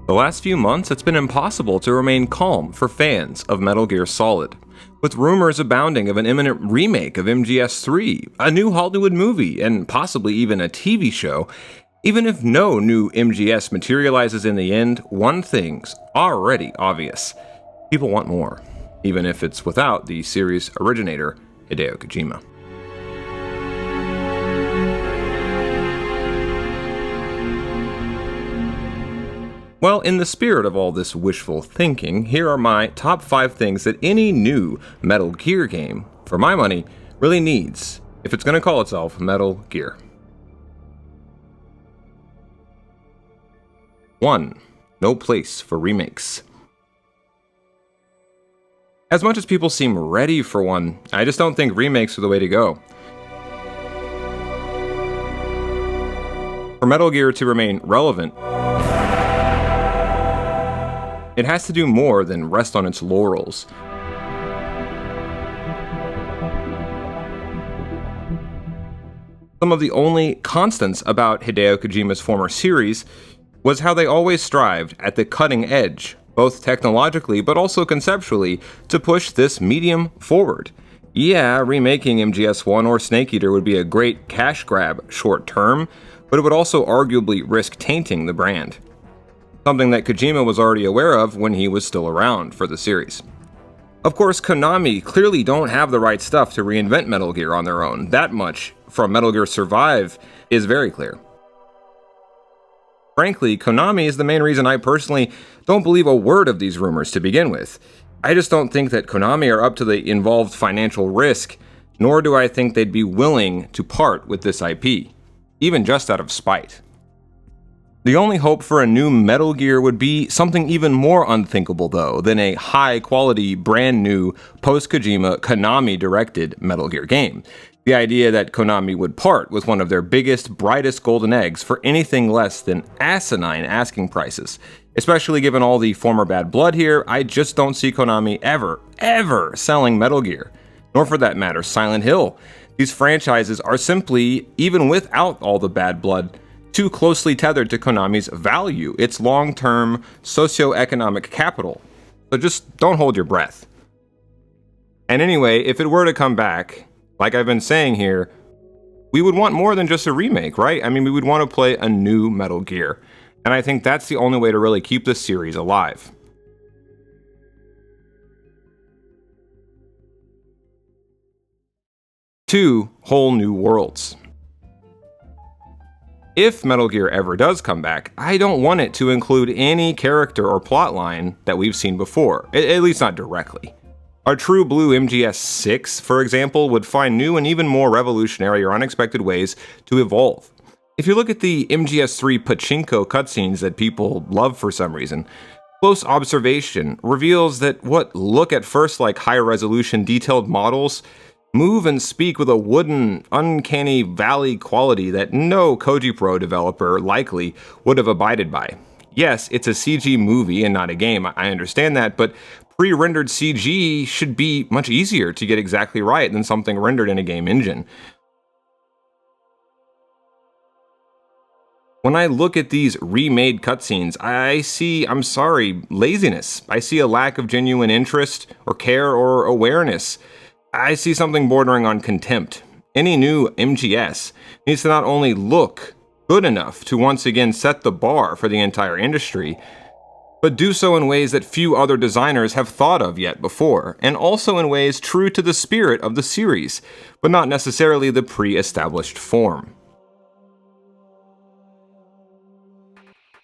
The last few months, it's been impossible to remain calm for fans of Metal Gear Solid, with rumors abounding of an imminent remake of MGS 3, a new Hollywood movie, and possibly even a TV show. Even if no new MGS materializes in the end, one thing's already obvious. People want more, even if it's without the series' originator, Hideo Kojima. Well, in the spirit of all this wishful thinking, here are my top 5 things that any new Metal Gear game, for my money, really needs if it's going to call itself Metal Gear. 1. No place for remakes. As much as people seem ready for one, I just don't think remakes are the way to go. For Metal Gear to remain relevant, it has to do more than rest on its laurels. Some of the only constants about Hideo Kojima's former series was how they always strived at the cutting edge, both technologically but also conceptually, to push this medium forward. Yeah, remaking MGS 1 or Snake Eater would be a great cash grab short term, but it would also arguably risk tainting the brand. Something that Kojima was already aware of when he was still around for the series. Of course, Konami clearly don't have the right stuff to reinvent Metal Gear on their own. That much from Metal Gear Survive is very clear. Frankly, Konami is the main reason I personally don't believe a word of these rumors to begin with. I just don't think that Konami are up to the involved financial risk, nor do I think they'd be willing to part with this IP, even just out of spite. The only hope for a new Metal Gear would be something even more unthinkable, though, than a high-quality, brand-new, post-Kojima, Konami-directed Metal Gear game. The idea that Konami would part with one of their biggest, brightest golden eggs for anything less than asinine asking prices. Especially given all the former bad blood here, I just don't see Konami ever selling Metal Gear. Nor for that matter, Silent Hill. These franchises are simply, even without all the bad blood, too closely tethered to Konami's value, its long-term socio-economic capital. So just don't hold your breath. And anyway, if it were to come back, like I've been saying here, we would want more than just a remake, right? I mean, we would want to play a new Metal Gear. And I think that's the only way to really keep this series alive. 2 whole new worlds. If Metal Gear ever does come back, I don't want it to include any character or plotline that we've seen before, at least not directly. Our true blue MGS 6, for example, would find new and even more revolutionary or unexpected ways to evolve. If you look at the MGS 3 pachinko cutscenes that people love for some reason, close observation reveals that what look at first like high-resolution detailed models move and speak with a wooden, uncanny valley quality that no Koji Pro developer likely would have abided by. Yes, it's a CG movie and not a game, I understand that, but pre-rendered CG should be much easier to get exactly right than something rendered in a game engine. When I look at these remade cutscenes, I see, laziness. I see a lack of genuine interest or care or awareness. I see something bordering on contempt. Any new MGS needs to not only look good enough to once again set the bar for the entire industry, but do so in ways that few other designers have thought of yet before, and also in ways true to the spirit of the series, but not necessarily the pre-established form.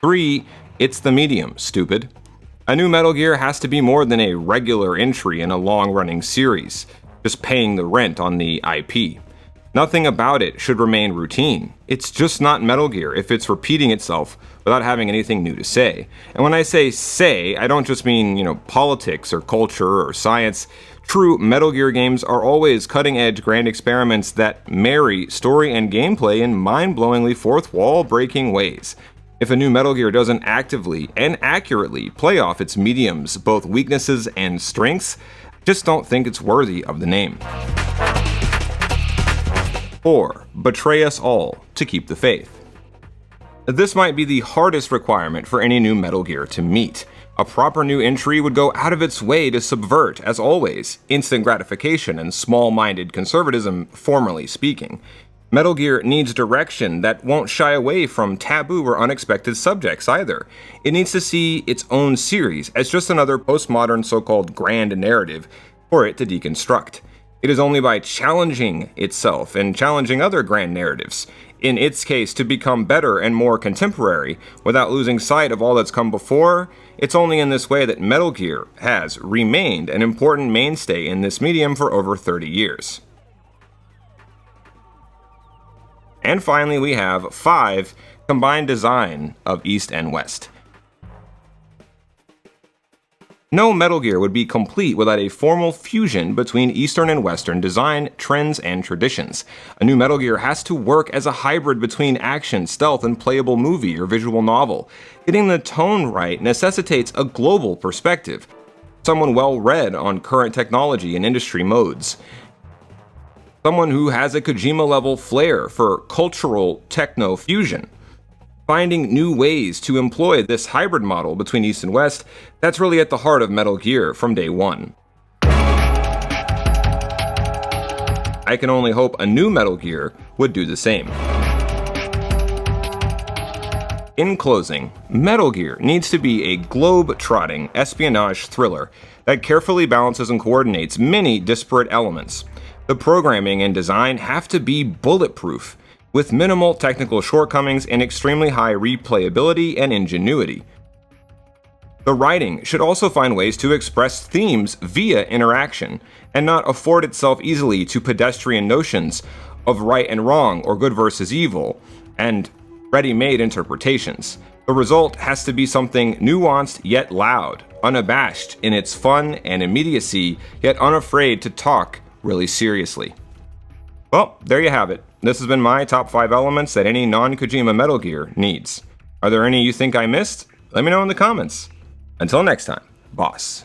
3. It's the medium, stupid. A new Metal Gear has to be more than a regular entry in a long-running series, just paying the rent on the IP. Nothing about it should remain routine. It's just not Metal Gear if it's repeating itself without having anything new to say. And when I say, I don't just mean, politics or culture or science. True Metal Gear games are always cutting-edge grand experiments that marry story and gameplay in mind-blowingly fourth-wall-breaking ways. If a new Metal Gear doesn't actively and accurately play off its medium's both weaknesses and strengths, just don't think it's worthy of the name. 4. Betray us all to keep the faith. This might be the hardest requirement for any new Metal Gear to meet. A proper new entry would go out of its way to subvert, as always, instant gratification and small-minded conservatism, formally speaking. Metal Gear needs direction that won't shy away from taboo or unexpected subjects either. It needs to see its own series as just another postmodern so-called grand narrative for it to deconstruct. It is only by challenging itself and challenging other grand narratives, in its case to become better and more contemporary, without losing sight of all that's come before. It's only in this way that Metal Gear has remained an important mainstay in this medium for over 30 years. And finally, we have 5, combined design of East and West. No Metal Gear would be complete without a formal fusion between Eastern and Western design, trends, and traditions. A new Metal Gear has to work as a hybrid between action, stealth, and playable movie or visual novel. Getting the tone right necessitates a global perspective, someone well-read on current technology and industry modes, someone who has a Kojima-level flair for cultural techno fusion. Finding new ways to employ this hybrid model between East and West, that's really at the heart of Metal Gear from day one. I can only hope a new Metal Gear would do the same. In closing, Metal Gear needs to be a globe-trotting espionage thriller that carefully balances and coordinates many disparate elements. The programming and design have to be bulletproof, with minimal technical shortcomings and extremely high replayability and ingenuity. The writing should also find ways to express themes via interaction, and not afford itself easily to pedestrian notions of right and wrong or good versus evil, and ready-made interpretations. The result has to be something nuanced yet loud, unabashed in its fun and immediacy, yet unafraid to talk really seriously. Well, there you have it. This has been my top 5 elements that any non-Kojima Metal Gear needs. Are there any you think I missed? Let me know in the comments. Until next time, boss.